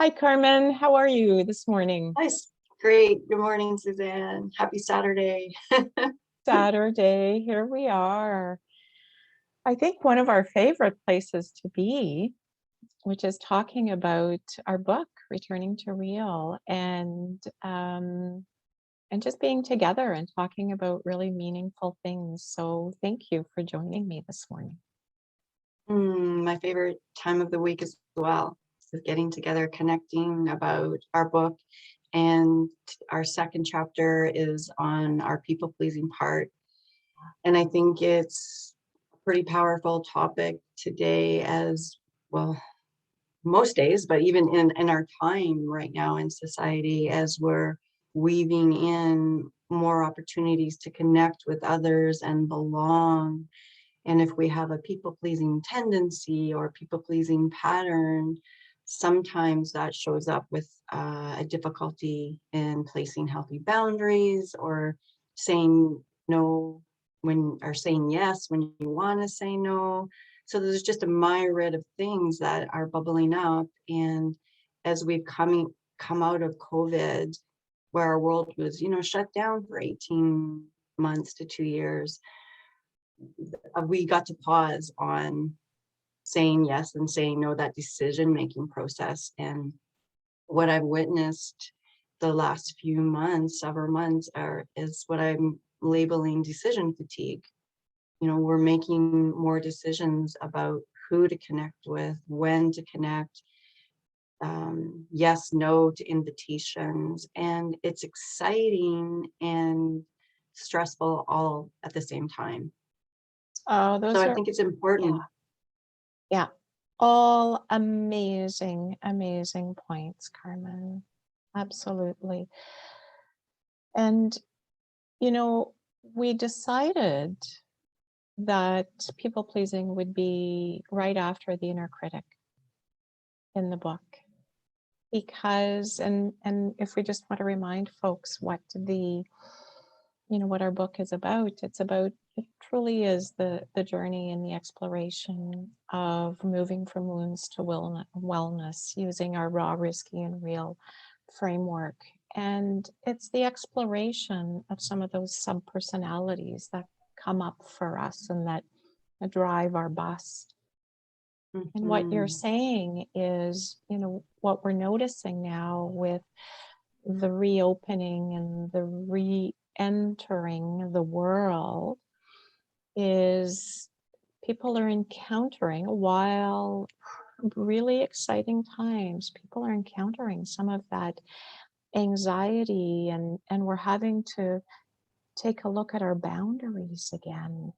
Hi, Carmen. How are you this morning? Nice. Great. Good morning, Suzanne. Happy Saturday. Saturday, here we are. I think one of our favorite places to be, which is talking about our book, Returning to Real, and just being together and talking about really meaningful things. So thank you for joining me this morning. My favorite time of the week as well is getting together, connecting about our book. And our second chapter is on our people pleasing part. And I think it's a pretty powerful topic today, as well, most days, but even in our time right now in society, as we're weaving in more opportunities to connect with others and belong. And if we have a people-pleasing tendency or people-pleasing pattern, sometimes that shows up with a difficulty in placing healthy boundaries, or saying no or saying yes when you want to say no. So there's just a myriad of things that are bubbling up. And as we've come out of COVID, where our world was, shut down for 18 months to 2 years, we got to pause on saying yes and saying no, that decision making process. And what I've witnessed the last few months, several months, is what I'm labeling decision fatigue. We're making more decisions about who to connect with, when to connect, yes, no to invitations, and it's exciting and stressful all at the same time. Oh, So those I are, think it's yeah, important. yeah, all amazing, amazing points, Carmen. Absolutely. And, you know, we decided that people pleasing would be right after the inner critic in the book. Because, and if we just want to remind folks what our book is about, it truly is the journey and the exploration of moving from wounds to wellness using our raw, risky, and real framework. And it's the exploration of some of those sub-personalities that come up for us and that drive our bus. And what you're Mhm. saying is, what we're noticing now with the reopening and the re-entering the world is people are encountering, while really exciting times, people are encountering some of that anxiety, and we're having to take a look at our boundaries again.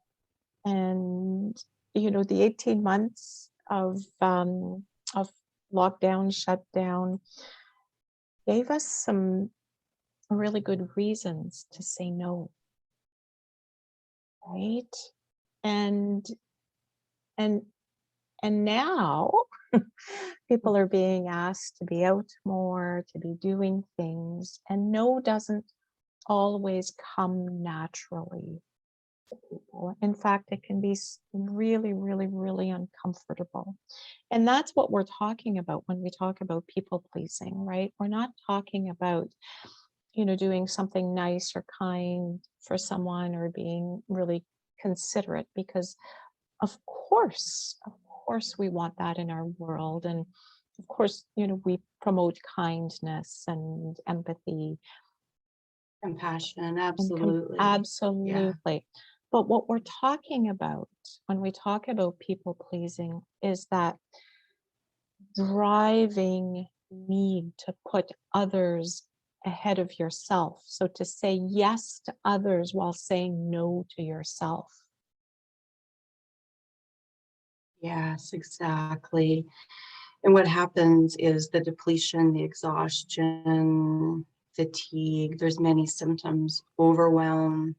And the 18 months of lockdown, shutdown gave us some really good reasons to say no, right? And and and now people are being asked to be out more, to be doing things, and no doesn't always come naturally to people. In fact, it can be really, really, really uncomfortable. And that's what we're talking about when we talk about people pleasing, right? We're not talking about doing something nice or kind for someone or being really considerate, because of course we want that in our world. And of course, we promote kindness and empathy Compassion, and absolutely. Yeah. absolutely. But what we're talking about when we talk about people pleasing is that driving need to put others ahead of yourself. So to say yes to others while saying no to yourself. Yes, exactly. And what happens is the depletion, the exhaustion, fatigue, there's many symptoms, overwhelm,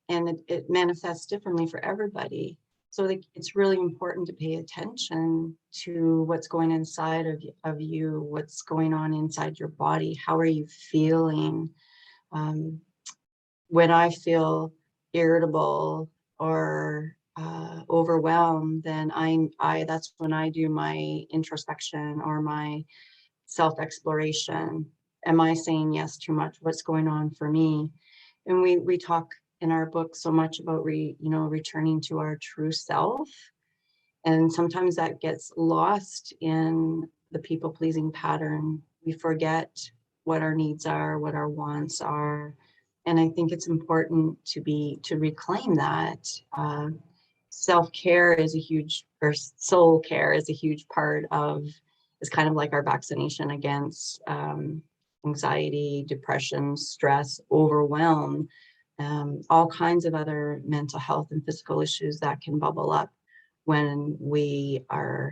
and it manifests differently for everybody. So it's really important to pay attention to what's going inside of you, what's going on inside your body. How are you feeling? Um, when I feel irritable or overwhelmed, then I that's when I do my introspection or my self-exploration. Am I saying yes too much? What's going on for me? And we talk in our book so much about returning to our true self. And sometimes that gets lost in the people pleasing pattern. We forget what our needs are, what our wants are. And I think it's important to reclaim that. Self-care is a huge, or soul care is a huge part of, is kind of like our vaccination against anxiety, depression, stress, overwhelm, all kinds of other mental health and physical issues that can bubble up when we are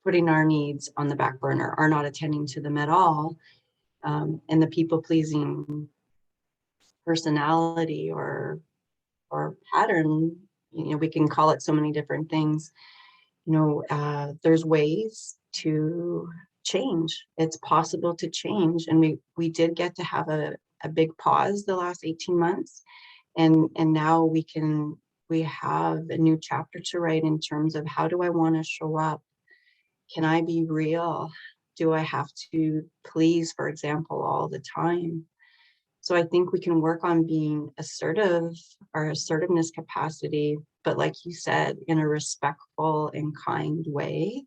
putting our needs on the back burner, are not attending to them at all. And the people pleasing personality or pattern, we can call it so many different things. There's ways to change. It's possible to change. And we did get to have a big pause the last 18 months. And now we have a new chapter to write in terms of, how do I want to show up? Can I be real? Do I have to please, for example, all the time? So I think we can work on being assertive, our assertiveness capacity, but like you said, in a respectful and kind way.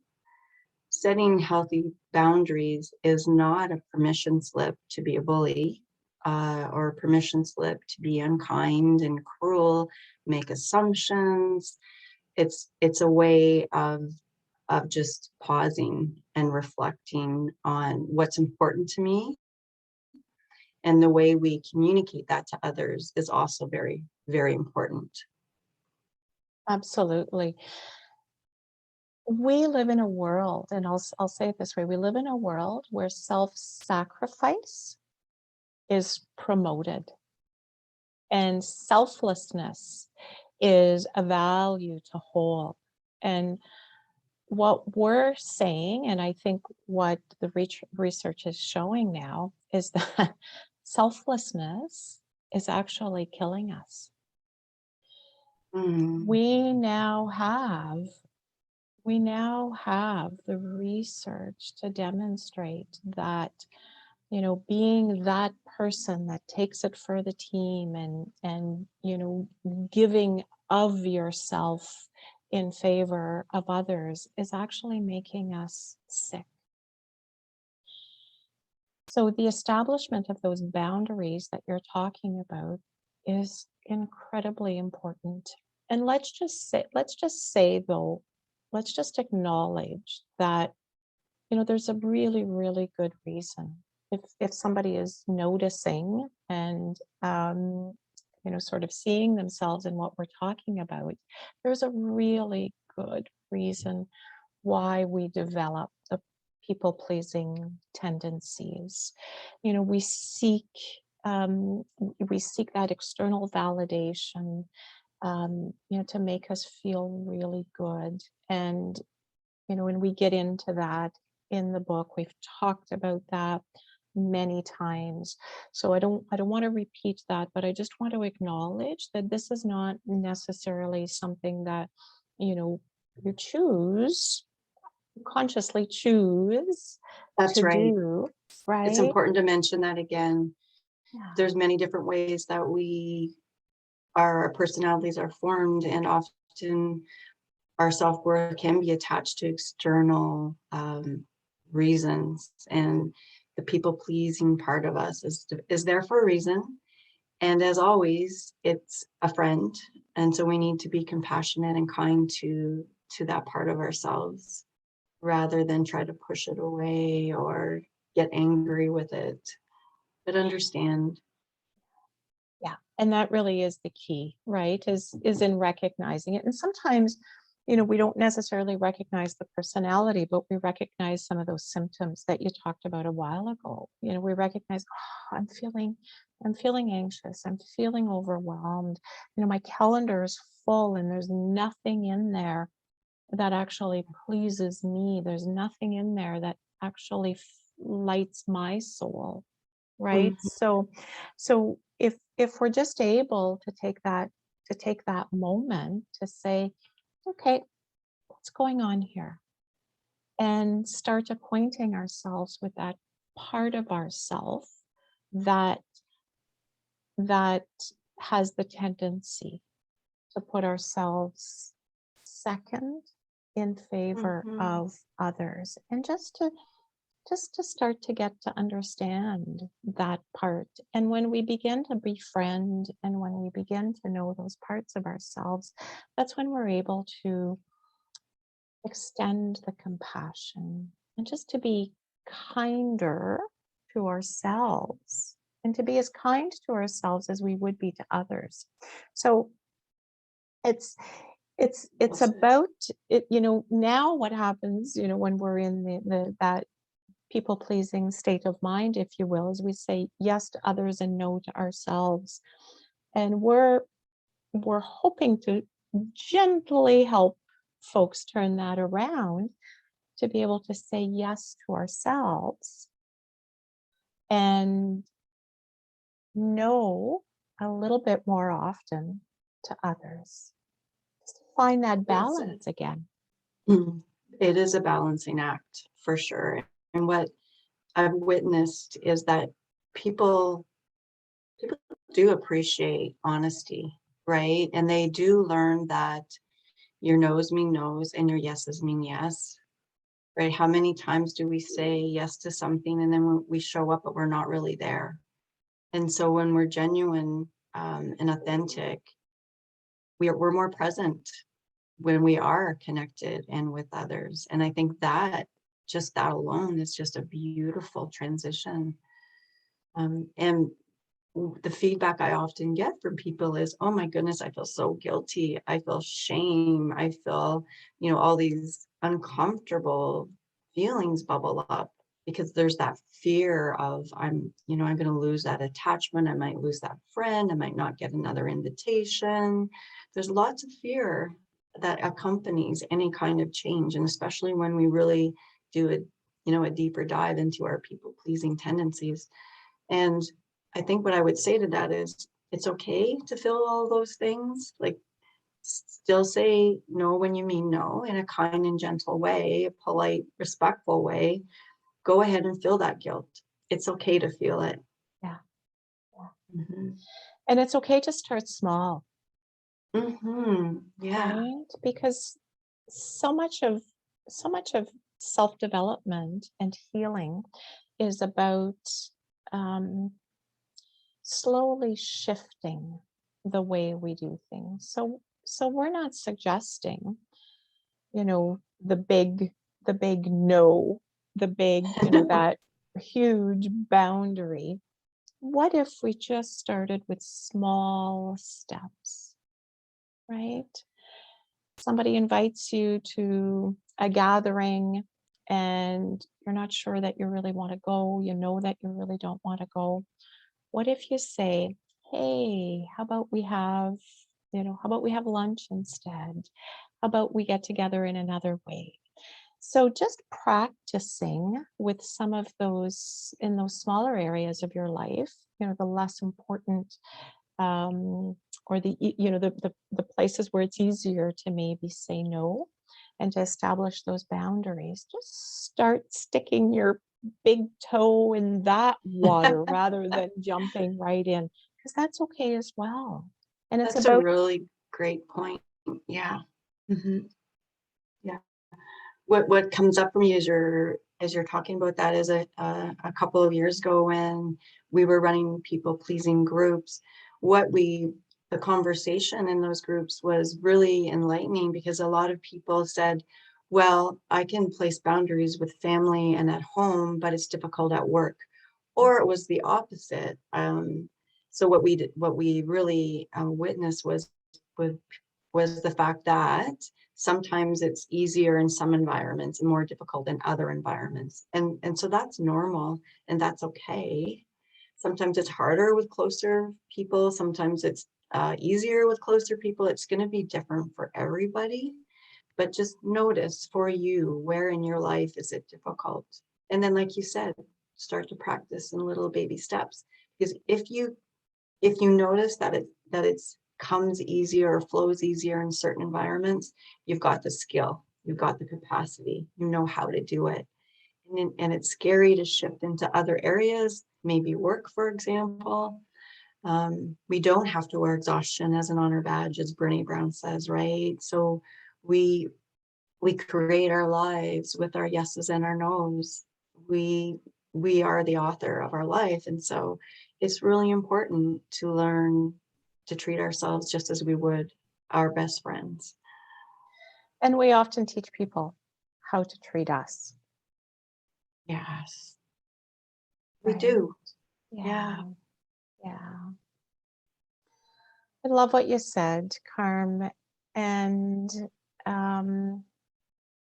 Setting healthy boundaries is not a permission slip to be a bully, or a permission slip to be unkind and cruel, make assumptions. It's a way of just pausing and reflecting on what's important to me. And the way we communicate that to others is also very, very important. Absolutely. We live in a world, and I'll say it this way, we live in a world where self-sacrifice is promoted and selflessness is a value to hold. And what we're saying, and I think what the research is showing now, is that selflessness is actually killing us. Mm, We now have the research to demonstrate that, being that person that takes it for the team and giving of yourself in favor of others is actually making us sick. So the establishment of those boundaries that you're talking about is incredibly important. And let's just say though, let's just acknowledge that, there's a really, really good reason. If somebody is noticing and sort of seeing themselves in what we're talking about, there's a really good reason why we develop the people-pleasing tendencies. We seek that external validation, to make us feel really good. And when we get into that in the book, we've talked about that many times. So I don't want to repeat that, but I just want to acknowledge that this is not necessarily something that, you consciously choose that's to right. do, It's right? important to mention that again. Yeah. There's many different ways that our personalities are formed, and often our self-worth can be attached to external reasons. And the people-pleasing part of us is there for a reason. And as always, it's a friend. And so we need to be compassionate and kind to that part of ourselves, rather than try to push it away or get angry with it, but understand. Yeah, and that really is the key, right? Is in recognizing it. And sometimes, we don't necessarily recognize the personality, but we recognize some of those symptoms that you talked about a while ago. We recognize, oh, I'm feeling anxious, I'm feeling overwhelmed. My calendar is full and there's nothing in there that actually pleases me. There's nothing in there that actually lights my soul, right? Mhm. So if we're just able to take that moment to say, okay, what's going on here? and start acquainting ourselves with that part of ourself that that has the tendency to put ourselves second in favor Mhm. of others, and just to start to get to understand that part. And when we begin to befriend and when we begin to know those parts of ourselves, that's when we're able to extend the compassion and just to be kinder to ourselves and to be as kind to ourselves as we would be to others. So it's Well it's said. about it, now what happens, when we're in the that people pleasing state of mind, if you will, is we say yes to others and no to ourselves. And we're hoping to gently help folks turn that around to be able to say yes to ourselves and no a little bit more often to others. Just to find that Well said. balance again. Mm. It is a balancing act for sure. And what I've witnessed is that people people do appreciate honesty, right? And they do learn that your no's mean no's and your yeses mean yes, right? How many times do we say yes to something and then when we show up, but we're not really there? And so when we're genuine and authentic, we're more present when we are connected and with others. And I think that just that alone is just a beautiful transition. And the feedback I often get from people is, oh my goodness, I feel so guilty. I feel shame. I feel, all these uncomfortable feelings bubble up because there's that fear of I'm going to lose that attachment. I might lose that friend. I might not get another invitation. There's lots of fear that accompanies any kind of change. And especially when we really do a deeper dive into our people pleasing tendencies. And I think what I would say to that is it's okay to feel all those things. Like, still say no when you mean no in a kind and gentle way, a polite, respectful way. Go ahead and feel that guilt. It's okay to feel it. Yeah. Yeah. Hmm. And it's okay to start small, Yeah. right? Because so much of so much of self-development and healing is about um, slowly shifting the way we do things. So we're not suggesting, the big no, the big, that huge boundary. What if we just started with small steps, right? Somebody invites you to a gathering and you're not sure that you really want to go, you know that you really don't want to go. What if you say, "Hey, how about we have lunch instead? How about we get together in another way?" So just practicing with some of those in those smaller areas of your life, the less important, or the places where it's easier to maybe say no and to establish those boundaries. Just start sticking your big toe in that water rather than jumping right in, because that's okay as well. And it's That's a about really great point. Yeah. Hmm. Yeah. What comes up for me as you're talking about that is a couple of years ago when we were running people pleasing groups, what we the conversation in those groups was really enlightening because a lot of people said, well, I can place boundaries with family and at home, but it's difficult at work. Or it was the opposite. So what we really witnessed was was the fact that sometimes it's easier in some environments and more difficult in other environments. And so that's normal and that's okay. Sometimes it's harder with closer people. Sometimes it's easier with closer people. It's going to be different for everybody. But just notice for you, where in your life is it difficult? And then, like you said, start to practice in little baby steps. Because if you notice that it's comes easier or flows easier in certain environments, you've got the skill. you've got the capacity, you know how to do it. And it's scary to shift into other areas, maybe work, for example. We don't have to wear exhaustion as an honor badge, as Brene Brown says, right? So we create our lives with our yeses and our nos. We are the author of our life, and so it's really important to learn to treat ourselves just as we would our best friends. And we often teach people how to treat us. Yes, we Right. do. Yeah. Yeah. I love what you said, Carm. And um,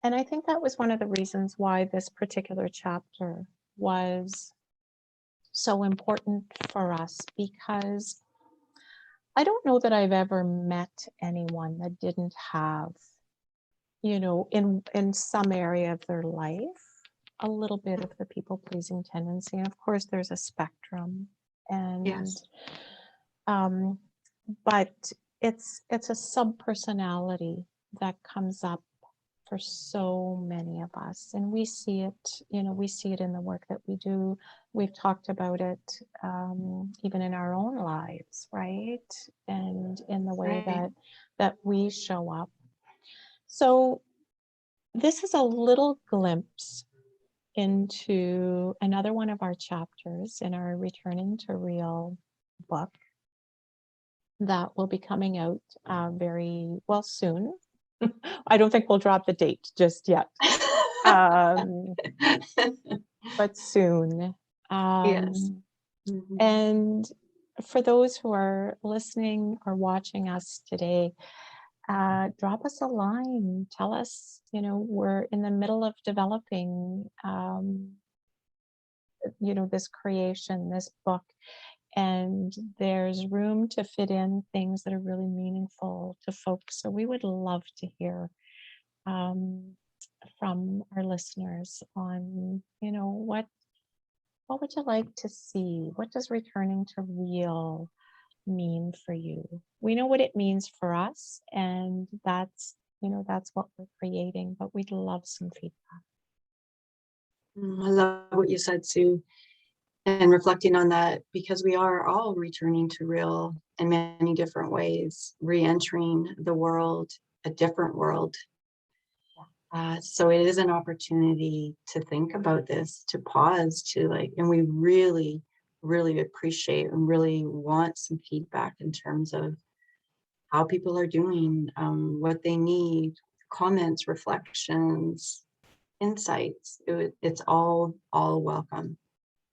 and I think that was one of the reasons why this particular chapter was so important for us, because I don't know that I've ever met anyone that didn't have, in some area of their life, a little bit of the people pleasing tendency. And of course, there's a spectrum, and Yes. um, but it's a sub personality that comes up for so many of us, and we see it in the work that we do. We've talked about it even in our own lives, right? And in the way Right. that we show up. So this is a little glimpse into another one of our chapters in our Returning to Real book that will be coming out very well soon. I don't think we'll drop the date just yet, um, but soon. Yes. Um, Mhm. and for those who are listening or watching us today, drop us a line. Tell us, we're in the middle of developing, this creation, this book, and there's room to fit in things that are really meaningful to folks. So we would love to hear um, from our listeners on, what would you like to see? What does returning to real mean for you? We know what it means for us, and that's what we're creating, but we'd love some feedback. I love what you said, Sue, and reflecting on that, because we are all returning to real in many different ways, re-entering the world, a different world. So it is an opportunity to think about this, to pause, and we really, really appreciate and really want some feedback in terms of how people are doing, what they need, comments, reflections, insights. It's all welcome.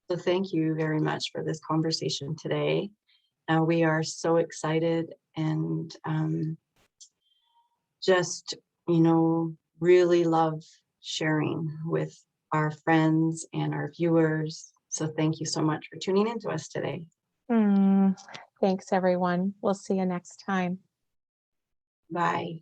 So thank you very much for this conversation today. We are so excited and just, really love sharing with our friends and our viewers. So thank you so much for tuning in to us today. Mm, thanks, everyone. We'll see you next time. Bye.